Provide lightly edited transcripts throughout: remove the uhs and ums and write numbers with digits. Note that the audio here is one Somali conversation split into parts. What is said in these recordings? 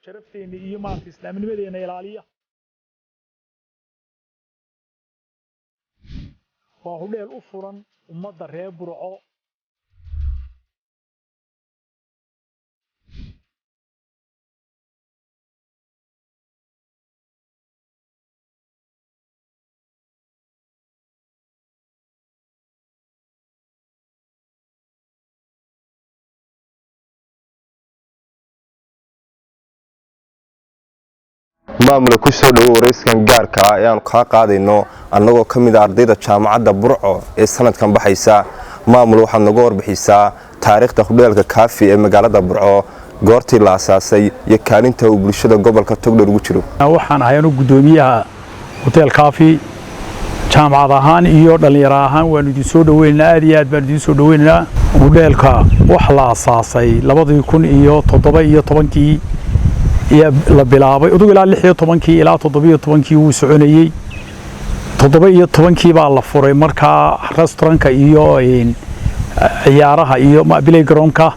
sharafteena iyo maanta islaamnimadeena ilaaliya waa hudheel u furan ummadda reer Burco maamulka ku soo dhaw wareyskan gaarka ah ee aan ka qaadayno annagoo kamid ah ardayda jaamacadda Burco ee sanadkan baxaysa maamul waxaad nagu warbixisaa taariikhda hudheelka Kaafi ee magaalada Burco goortii la aasaasay iyo kaalinta uu bulshada gobolka Togdheer ugu jiro waxaan ahay gudoomiyaha hudheel Kaafi jaamacad ahaan iyo dhalinyaro ahaan waan idin soo dhaweynaa aad iyo aad baan idin soo dhaweynaa hudheelka wax la aasaasay 2017 la bilaabay ugu ilaa 16 ilaa 17 uu soconayay 17 baa la furay marka restaurantka iyo ciyaaraha iyo playgroundka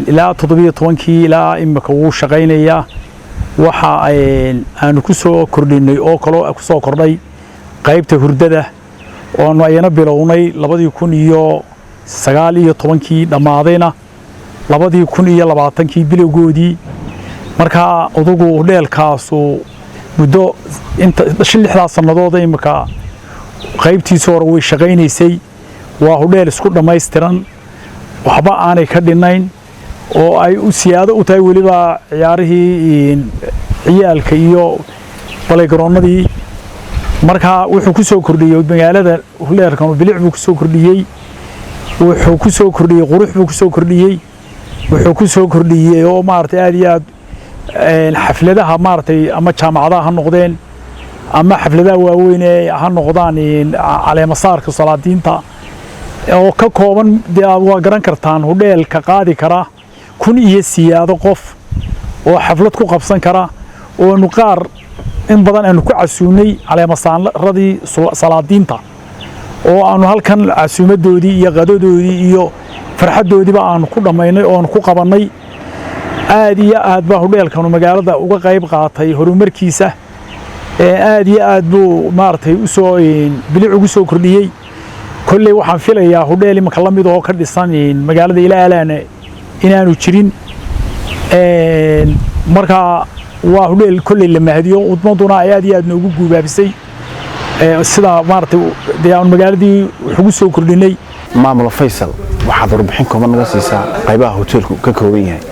ilaa 17 ilaa imika uu shaqeynaya waxa aan ku soo kordhinay oo kale ku soo kordhay qaybta hurdada oo ayna bilownay 2019 dhamaadayna 2020 bilowgoodii marka udugu hudheelkaasu muddo inta 6 sanadood imika qaybtiisa hore way shaqeynaysay waa hudheel isku dhameystiran waxba aanay ka dhinayn oo ay u siyaado u tahay waliba ciyaarihii ciyaalka iyo playgroundadii marka wuxuu ku soo kordhiyay magaalada hudheelkan bilic buu ku soo kordhiyay wuxuu ku soo kordhiyay qurux buu ku soo kordhiyay wuxuu ku soo kordhiyay oo maartay aad iyo aad xafladaha maartay ama jaamacadaha ha noqdeen ama xafladaha waaweyn ee ha noqdaan caleemasaarka salaadiinta oo ka kooban waa garan kartaan hudheelka qaadi kara 1000 iyo siyaado qof oo xaflad ku qabsan kara oo nuqaar in badan aanu ku casuunay caleemasaaradii salaadiinta oo aanu halkan casuumadoodii iyo qadadoodii iyo farxadoodiiba aanu ku dhameynay oo aanu ku qabanay aad iyo aad baa hudheelkan magaalada uga qayb qaatay horumarkiisa aad iyo aad buu maartay u soo bilic ugu soo kordhiyay kulli waxaan filayaa hudheel imka la mid oo ka dhisan magaalada Ilaalana inaanu jirin marka waa hudheel kulli la mahadiyo udmaduna aad iyo aad noogu guubaabisay sida maartay deegaan magaaladii wuxuu soo kordhinay maamul Faysal waxaad warbixin kooban naga siisaa qaybaha hoteelku ka kooban yahay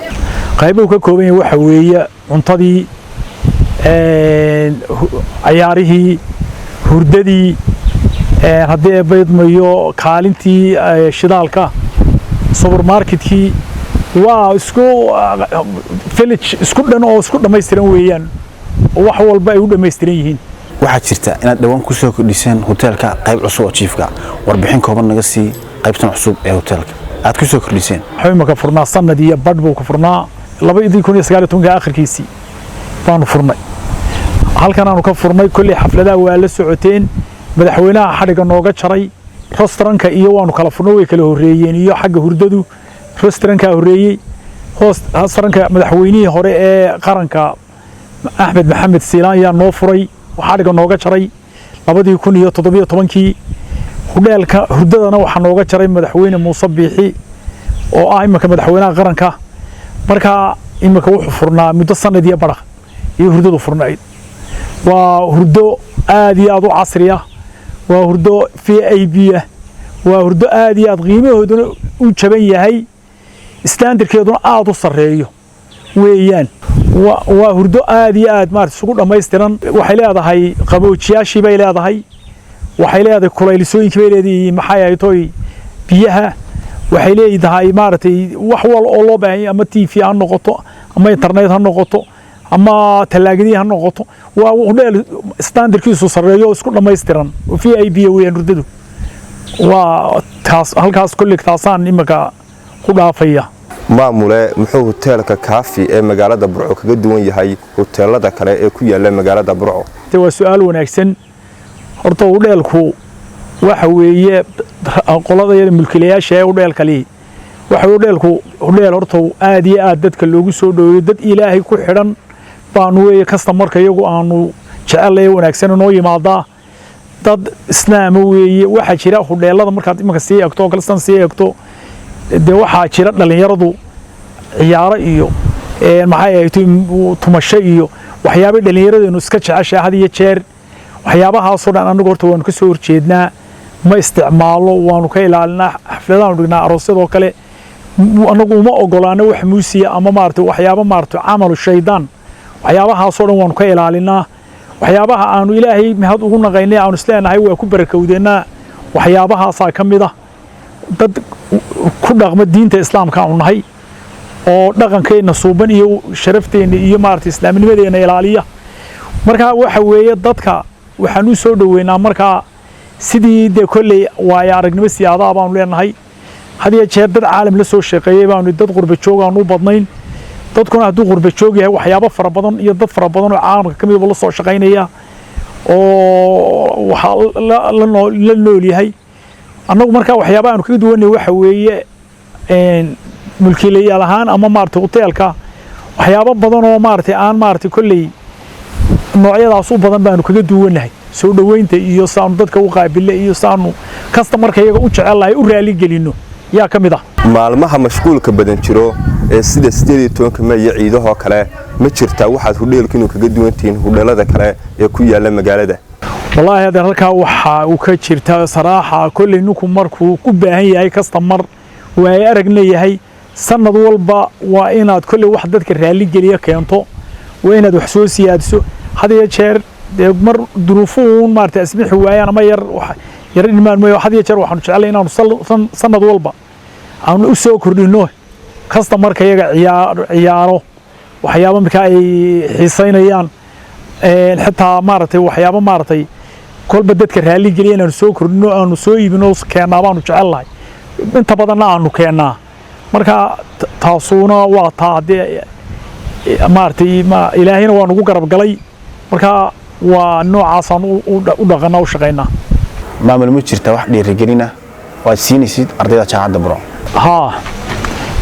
qaybuhu ka kooban yahay waxa weeye cuntadii ciyaarihii hurdadii haddii baydmayo kaalintii shidaalka supermarketkii waa isku village isku dhan oo isku dhameystiran weeyaan wax walba ay u dhameystiran yihiin waxa jirta inaad dhawaan ku soo kordhiseen hoteelka qayb cusub oo chiefka warbixin kooban naga sii qaybtan cusub ee hoteelka aad ku soo kordhiseen waxay ka furnaa sanad iyo badh buu ka furnaa 2019 aakhirkiisii baanu furnay halkan aanu ka furnay kulli xafladaha waa la socoteen madaxweynaha xadhiga nooga jaray restaurantka iyo waanu kala furnay way kala horeeyeen iyo xagga hurdadu restaurantka horeeyay restaurantka madaxweynihii hore ee qaranka Axmed Maxamed Siilaan ayaa noo furay xadhiga nooga jaray 2017 hudheelka hurdadana waxa nooga jaray madaxweyne Muuse Biixi oo ah imika madaxweynaha qaranka marka imika wuxuu furnaa muddo sanad iyo badh iyo hurdadu furnayd waa hurdo aad iyo aad u casri ah waa hurdo VIP ah waa hurdo aad iyo aad qiimahooduna u jaban yahay standardkeeduna aad u sareeyo weeyaan waa hurdo aad iyo aad maartay isugu dhameystiran waxay leedahay qaboojiyaashii bay leedahay waxay leedahay kulaylisooyinkii bay leedahay maxay ay toy biyaha waxay leedahay maartay wax wal oo loo baahan ama TV ha noqoto ama internet ha noqoto ama talaagadii ha noqoto waa hudheel standardkiisu sareeyo isku dhameystiran VIP weeyaan hurdadu waa taas halkaas kulli taasaan imika ku dhaafaya maamule muxuu hoteelka Kaafi ee magaalada Burco kaga duwan yahay hoteelada kale ee ku yaala magaalada Burco waa su'aal wanaagsan horta hudheelku waxa weeye qolada mulkiilayaasha ee hudheelka waxa hudheel horta aad iyo aad dadka loogu soo dhaweeyo dad ilaahay ku xidhan baanu weeye customerka iyagu aanu jecelahay wanaagsan inoo yimaada dad islaam weeye waxa jira hudheelada markaad imanka sii eegto kala sii eegto waxaa jira dhalinyaradu ciyaaro iyo maxay ay tumasho iyo waxyaabo dhalinyaradeenu iska jeceshay had iyo jeer waxyaabahaas oo dhan anagu horta waanu ka soo horjeednaa ma isticmaalo waanu ka ilaalinaa xafladaha dhignaa aroosyada kale anagu uma ogolaano wax muusiya ama maartay waxyaabo maartay amalu shaydaan waxyaabahaas oo dhan waanu ka ilaalinaa waxyaabaha aanu ilaahay mahad ugu naqaynay aanu isleenahay waa ku barakowdeena waxyaabahaas ka mid ah dad ku dhaqma diinta islaamka aanu nahay oo dhaqankeena suuban iyo sharafteena iyo maartay islaamnimadeena ilaaliya marka waxa weeye dadka waxaan u soo dhaweynaa marka sidii kolley waaya aragnimo siyaada baanu leenahay hadiya jeer dad caalam la soo shaqeeyay baanu dad qurba joog aan u badnayn dadkuna hadduu qurba joog yahay waxyaabo fara badan iyo dad fara badan oo caalamka ka mid ah la soo shaqeynaya oo waxa la nool yahay annagu marka waxyaabo aanu kaga duwanay waxa weeye mulkiilayaal ahaan ama maartay hoteelka waxyaabo badan oo maartay aan maartay kolley noocyadaas u badan baanu kaga duwanahay soo dhaweynta iyo saanu dadka u qaabilay iyo saanu customerka iyaga u jecelahay u raali gelino yaa ka mid ah maalmaha mashquulka badan jiro ee sida 18 May ciidaha kale ma jirtaa waxaad hudheelkiinu kaga duwantiin hudheelada kale ee ku yaala magaalada wallahi hada halka waxa uu ka jirtaa saraaxa kulli ninku markuu ku baahan yahay customer way aragnayahay sanad walba waa inaad kulli wax dadka raali geliya keento waa inaad wax soo siyaadso hadiya jeer mar duruufuun maartay asbixi waayaan ama yar ilmaan ma hadiya jeer waxaan jecelahay inaanu sanad walba aanu u soo kordhino customerka iyaga ciyaaro waxyaabo marka ay xiisaynayaan xitaa maartay waxyaabo maartay kolba dadka raali geliya inaanu soo kordhino aanu soo iibino keenaa baanu jecelahay inta badanna aanu keenaa marka taasuna waa taade maartay ilaahayna waa nagu garab galay marka waa noocaas aan u dhaqanaa u shaqeynaa maamul ma jirta wax dhiirigelina waad siinaysid ardayda jaamacadda Burco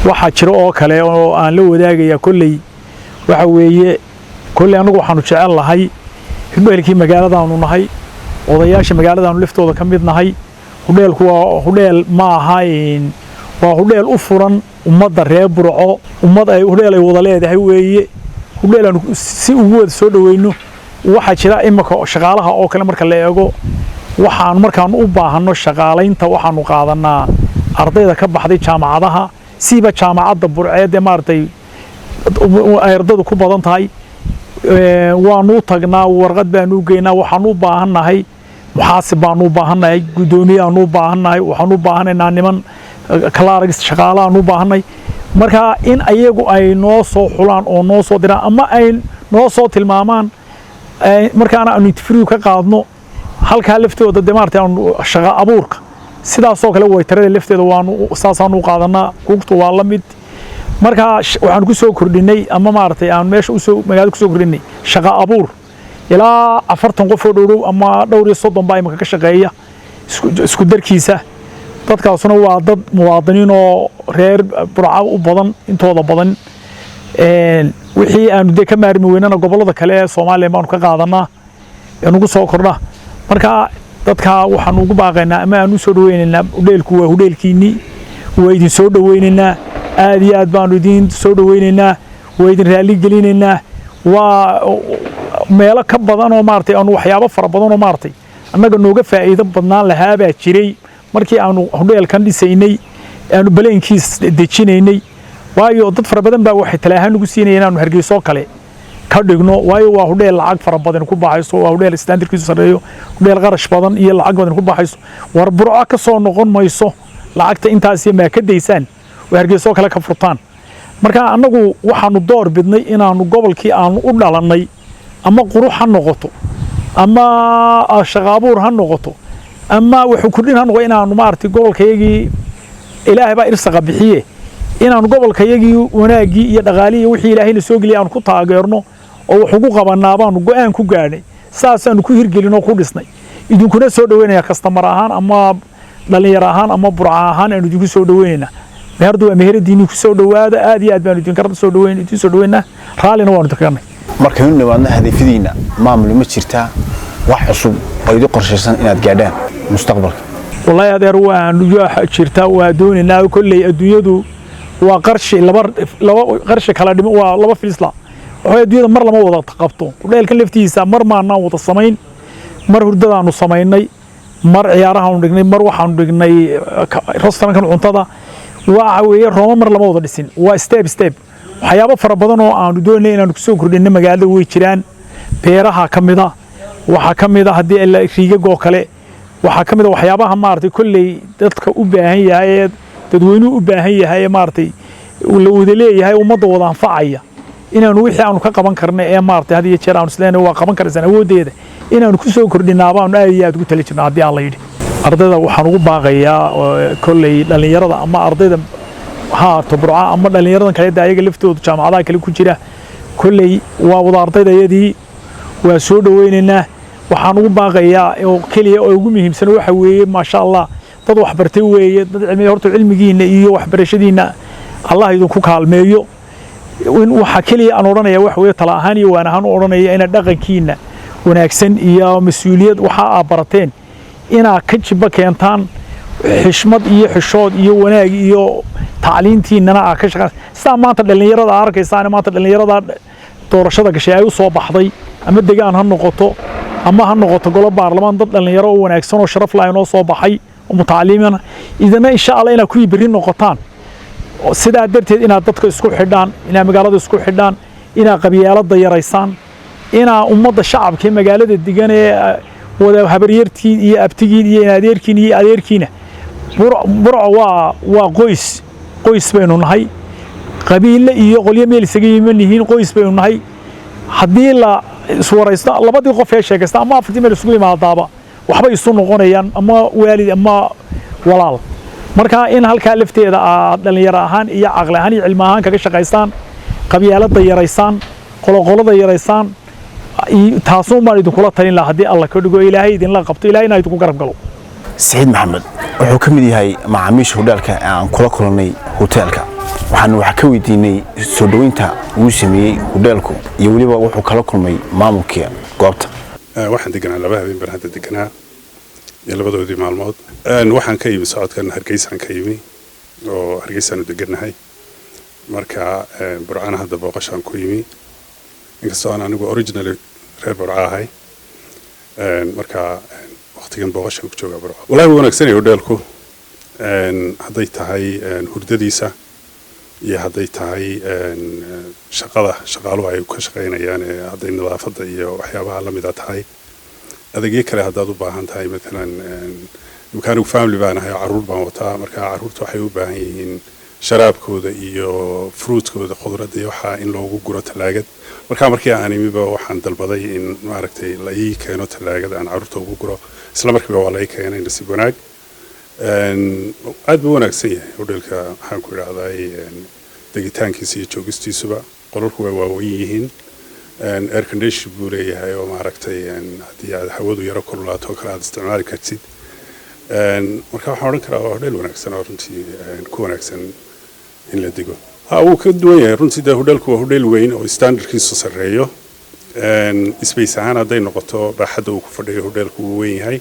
waxa jira oo kale oo aan la wadaagaya kulley waxa weeye kulley anagu waxaanu jecel lahay hudheelkii magaalada aanu nahay odayaasha magaalada aanu liftooda ka mid nahay hudheelku waa hudheel ma ahayn waa hudheel u furan ummadda reer Burco ummad ay hudheel ay wada leedahay weeye hudheel aanu si ugu wada soo dhaweyno waxa jira imaka shaqaalaha oo kale marka la eego waxaan markaan u baahano shaqaalaynta waxaanu qaadanaa ardayda ka baxday jaamacadaha siiba jaamacadda Burceed ee maartay ay ardaydu ku badan tahay waanu tagnaa warqad baanu geynaa waxaan u baahanahay muxaasib baanu u baahanahay gudoomiye aanu u baahanahay waxaan u baahanaynaa niman kalaaragis shaqaalaha u baahanay marka in ayagu ay noo soo xulaan oo noo soo diraan ama ay noo soo tilmaamaan markaana aanu interview ka qaadno halka laftooda maartay aanu shaqo abuurka sidaas oo kale way tirada lafteeda waanu saasaan u qaadanaa kuugtu waa la mid marka waxaan ku soo kordhinay ama maartay aan meesha u soo magaalada ku soo kordhinay shaqo abuur ilaa 40 qof oo dhow ama dhowr iyo 30 baa imaka ka shaqeeya isku darkiisa dadkaasuna waa dad muwaadiniin oo reer Burco u badan intooda badan wixii aanu ka maarmi weynana gobolada kale ee Soomaaliya baan ka qaadanaa inagu soo kordha marka dadka waxaan ugu baaqaynaa ama aan u soo dhaweynaynaa hudheelku waa hudheelkiini waa idin soo dhaweynaynaa aad iyo aad baan idin soo dhaweynaynaa waa idin raali gelinaynaa waa meelo ka badan oo maartay aan waxyaabo fara badan oo maartay annaga nooga faa'iido badnaan lahaa baa jiray markii aanu hudheelkan dhisaynay aanu baleenkiis dejinaynay waayo dad fara badan baa waxay talaahan ugu siinayeen aanu Hargeysa kale ka dhigno waayo waa hudheel lacag fara badan ku baxayso waa hudheel standardkiisu sareeyo hudheel qarash badan iyo lacag badan ku baxayso war Burco ka soo noqon mayso lacagta intaas ma ka deysaan oo Hargeysa kale ka furtaan marka annagu waxaanu door bidnay inaanu gobolkii aanu u dhalanay ama qurux ha noqoto ama shaqaabuur ha noqoto ama wuxuu kordhin ha noqo inaanu maartay gobolkayagii ilaahay baa irsaqa bixiye inaanu gobolkayagii wanaagii iyo dhaqaalii wixii ilaahayna soo geliyay aan ku taageerno oo wax ugu qabanaa baanu go'aan ku gaadhay saasaanu ku hirgelino ku dhisnay idinkuna soo dhaweynaya customer ahaan ama dhalinyaro ahaan ama Burco ahaan aanu idinku soo dhaweynaa meherdu waa meheradiinii ku soo dhawaada aad iyo aad baan idin karada soo dhaweynaa raalina waanu tagnay markaynu nimaadna hadafadiina maamul ma jirtaa wax cusub oo idin qorshaysan inaad gaadhaan mustaqbalka wallahi adeer waan jirtaa waa doonaynaa kulley adduunyadu waa qarshi laba qarshi kala dhimo waa laba filisla waxa adduunyada mar lama wada qabto hudheelkan laftiisa mar maana wada samayn mar hurdadaanu samaynay mar ciyaarahaanu dhignay mar waxaanu dhignay restaurankan cuntada waxa weeye Roma mar lama wada dhisin waa step waxyaabo fara badan oo aanu doonay inaanu ku soo kordhino magaalada way jiraan beeraha kamida waxa kamida hadii la riigago kale waxa kamida waxyaabaha maartay kulley dadka u baahan yahay dadweynuhu u baahan yahay maartay la wada leeyahay ummadda wada anfacaya inaanu wixii aanu ka qaban karnay ee maartay hadii jeer aanu isleenay waa qaban karaysan awoodeeda inaanu ku soo kordhinaa baan aad iyo aad ugu tali jirnaa hadii alla yidhi ardayda waxaan ugu baaqayaa kulley dhalinyarada ama ardayda tabarruca ama dhalinyarada kale ayaga laftooda jaamacadaha kale ku jira kulley waa wada ardaydayadii waa soo dhaweynaynaa waxaan ugu baaqayaa oo kaliya oo ugu muhiimsan waxa weeye ma sha Allah dad wax bartay weeye dad cilmi horta cilmigiina iyo waxbarashadiina Allah idinku kaalmeeyo in waxa kaliya aan oranaya wax weeye tala ahaan iyo waan ahaan oranaya in dhaqankiina wanaagsan iyo mas'uuliyad waxa aad barateen ina ka jiba keentaan xishmad iyo xishood iyo wanaag iyo tacliintiina aad ka shaqeyn sida maanta dhalinyarada arkaysaan maanta dhalinyarada doorashada gashay ay u soo baxday ama deegaan ha noqoto ama ha noqoto golo baarlamaan dad dhalinyaro oo wanaagsan oo sharaf leh oo soo baxay oo mutaalimin idina insha Allah ina ku biri noqotaan sida darteed ina dadka isku xidhaan ina magaalada isku xidhaan ina qabyaalada yareysaan ina ummadda shacabka magaalada degan ee wada habaryartii iyo abtigiin iyo adeerkiina burco waa qoys baynu nahay qabiile iyo qolyo meel isaga yimaanihiin qoys baynu nahay hadii la iswaraysto labadii qof ee sheegaysta ama afartii meel isugu yimaadaaba waxba isu noqonayaan ama waalid ama walaal marka in halka lafteeda dhalinyaro ahaan iyo aqal ahaan iyo cilmi ahaan kaga shaqeystaan qabyaalada yareysaan qoloqolada yareysaan taasoo ma idin kula talin lahaa hadii Allah ka dhigo Ilaahay idin la qabto Ilaahayna idinku garab galo Saciid Maxamed wuxuu ka mid yahay macaamiisha hudheelka aan kula kulanay hoteelka waxaan wax ka weydiinay soo dhaweynta uu sameeyay hudheelku iyo waliba wuxuu kala kulmay maamulka goobta waxaan deganaa laba habeen bar hadda deganaa iyo labadoodii maalmood waxaan ka yimi socodkan Hargeysa ka yimi oo Hargeysa deganahay marka burcana hadda booqashaan ku yimi inkastoo aan anigu originally reer burca ahay marka waqtigan booqashaan ku joogaa burca wallahi wanaagsan yahay hudheelku hadday tahay hurdadiisa iyo hadday tahay shaqaaluhu ay ka shaqeynayaan hadday nadaafadda iyo waxyaabaha la mid ah tahay adeegyo kale haddaad u baahan tahay maalan imkaanigu family baan ahay carruur baan wataa marka carruurta waxay u baahan yihiin sharaabkooda iyo fruitkooda khudradda iyo waxa in loogu guro talaagad marka markii aan imiba waxaan dalbaday in maaragtay la ii keeno talaagada aan carruurta ugu guro isla markiiba waa la ii keenay nasiib wanaag aad buu wanaagsan yahay hudheelka waxaan ku idhaahday degitaankiisa iyo joogistiisuba qolalku way waaweyn yihiin air condition buu leeyahay oo maaragtay haddii aad hawadu yaro kululaato kale aad isticmaali kartid marka waxaan odhan karaa waa hudheel wanaagsan oo runtii ku wanaagsan in la dego wuu ka duwan yahay runtii dee hudheelku waa hudheel weyn oo standardkiisu sarreeyo space ahaan hadday noqoto baaxadda uu ku fadhiyo hudheelku wuu weyn yahay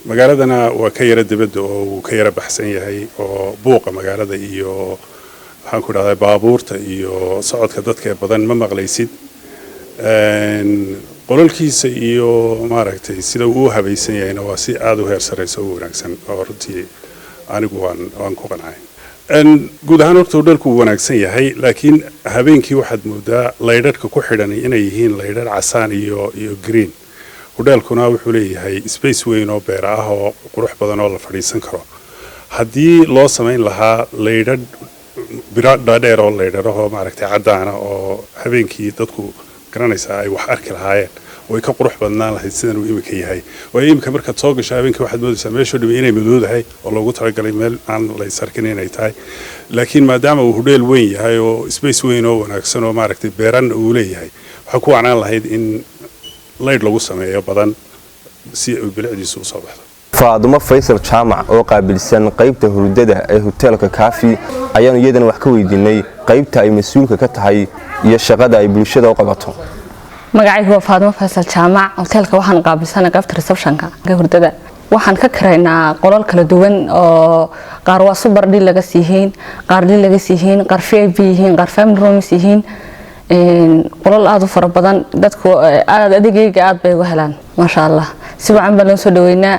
magaaladana waa ka yara dibadda oo wuu ka yara baxsan yahay oo buuqa magaalada iyo waxaan ku idhahdaa baabuurta iyo socodka dadka badan ma maqlaysid qolalkiisa iyo maaragtay sida uu u habaysan yahayna waa si aad u heer sareysa oo wanaagsan oo runtii anigu waan ku qancay guud ahaan horta hudheelku wuu wanaagsan yahay laakiin habeenkii waxaad moodaa laydharhka ku xidhan inay yihiin laydhar casaan iyo green hudheelkuna wuxuu leeyahay space weyn oo beera ah oo qurux badan oo la fadhiisan karo haddii loo samayn lahaa laydhadh biro dhaadheer oo laydharaho maaragtay caddaana oo habeenkii dadku garanaysaa ay wax arki lahaayeen way ka qurux badnaan lahayd sidan uu imika yahay waayo imika markaad soo gasho habeenkii waxaad moodaysaa meeshoo dhimi inay madoodahay oo loogu talagalay meel aan la isarkin inay tahay laakiin maadaama uu hudheel weyn yahay oo space weyn oo wanaagsan oo maaragtay beeranna uu leeyahay waxaa ku wacnaan lahayd in laydh lagu sameeyo badan si ay bilicdiisu u soo baxdo faadumo faysal jaamac oo qaabilsan qaybta hurdada ee hoteelka kaafi ayaanu iyadana wax ka weydiinay qaybta ay mas'uulka ka tahay iyo shaqada ay bulshada u qabato. magacaygu waa faadumo faysal jaamac hoteelka waxaan qaabilsanaa qaybta receptionka ee hurdada waxaan ka kareynaa qolal kala duwan oo qaar waa super deal laga siihiin qaar deal laga siihiin qaar VIP yihiin qaar family rooms yihiin qolal aad u fara badan dadku aad adeegayga aad bay uga helaan masha Allah si wacan baan loo soo dhaweynaa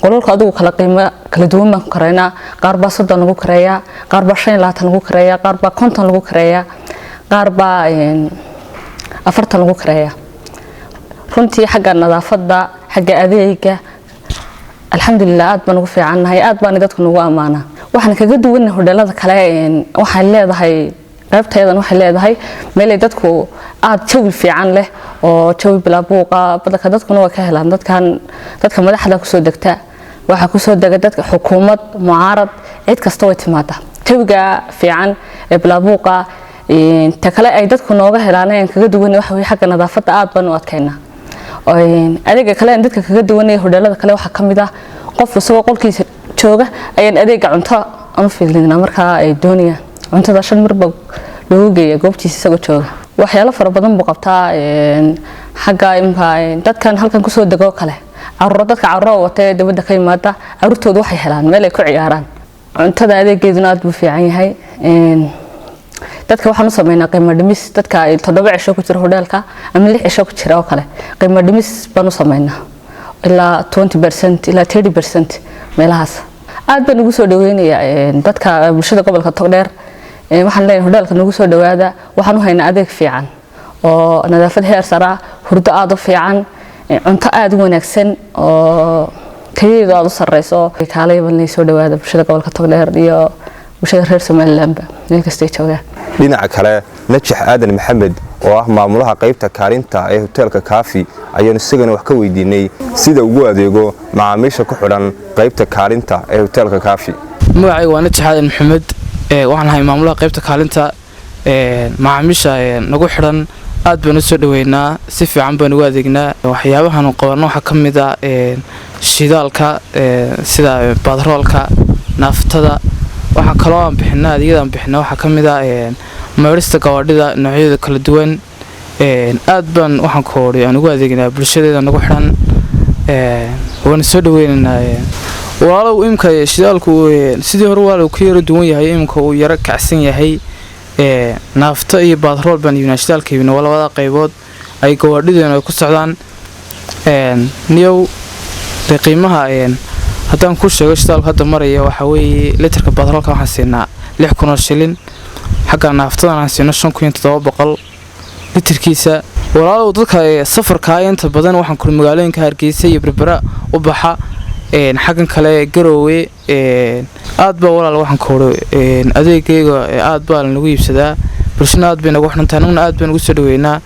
qololka adigu kala qiimo kala duwan baan ku kareynaa qaar baa 30 lagu kareeyaa qaar baa 25 lagu kareeyaa qaar baa 50 lagu kareeyaa qaar baa 40 lagu kareeyaa runtii xagga nadaafadda xagga adeegga alxamdulillah aad baan ugu fiicannahay aad baan dadku nagu amaanaa waxaan kaga duwannahay hoteelada kale waxaan leedahay qaybteedan waxay leedahay meel ay dadku aad jawi fiican leh oo jawi bilaabuuqa badalka dadkuna waa ka helaan dadka madaxda ku soo degta waxa ku soo dega dadka xukuumad mucaarad cid kasta way timaada jawiga fiican ee bilaabuuqa ta kale ay dadku nooga helaan kaga duwan waxa way xagga nadaafadda aad baan u adkeynaa adeega kale dadka kaga duwanay hoteelada kale waxa kamid ah qof isagoo qolkiisa jooga ayaan adeega cunto aan fiilinaa marka ay doonayaan cuntada 5 marba loo geeyo goobtiisa isagoo jooga waxyaalo fara badan buu qabtaa xagga imka dadkan halkan ku soo dago kale dadka carruur wata dibadda ka yimaada carruurtoodu waxay helaan meel ay ku ciyaaraan cuntada adeegeeduna aad buu fiican yahay dadka waxaan u sameynaa qiimo dhimis dadka 7 cisho ku jira hoteelka ama 6 cisho ku jira oo kale qiimo dhimis baan u sameynaa ilaa 20% ilaa 30% meelahaas aad baan ugu soo dhaweynayaa dadka bulshada gobolka Togdheer waxaan leeyahay hoteelka nagu soo dhawaada waxaan u haynaa adeeg fiican oo nadaafad heer sare hurdo aad u fiican cunto aad u wanaagsan oo tayadeedu aad u sareyso kaalay baan soo dhawaada bulshada gobolka Togdheer iyo bulshada reer Somaliland meel kasta ay joogaan dhinaca kale Najax Aadan Maxamed oo ah maamulaha qaybta kaalinta ee hoteelka Kaafi ayaan isagana wax ka weydiinay sida ugu adeego macaamiisha ku xidhan qaybta kaalinta ee hoteelka Kaafi. magacaygu waa Najax Aadan Maxamed waxaan ahay maamulaha qaybta kaalinta macaamiisha nagu xidhan aad baan u soo dhaweynaa si fiican baan ugu adeegnaa waxyaabahan qabanno waxa kamid ah shidaalka sida batroolka naftada waxa kale oo aan bixinaa adeegyada bixinaa waxa kamid ah maarista gawadhida noocyada kala duwan aad baan waxaan kooriyo aan ugu adeegnaa bulshadeeda nagu xidhan waan soo dhaweynaynaa walaalow imka shidaalku sidii hore waa ku yara duwan yahay imka uu yara kacsan yahay naafta iyo batrool baan yimid shidaalka yimid labada qaybood ay gawadhideena ay ku socdaan niyow qiimaha haddaan ku sheego shidaalku hadda maraya waxa weeye litirka batroolka waxaan siinaa 6,000 shilin xagga naaftada aan siino 5,700 litirkiisa walaalow dadka safarka inta badan waxaan ku magaalooyinka Hargeysa iyo Berbera u baxa xaggan kale Garowe aad baa walaal waxaan kooro adeegayga aad baa lagu iibsadaa bulshada aad bay nagu xuntaan aad baan ugu soo dhaweynaa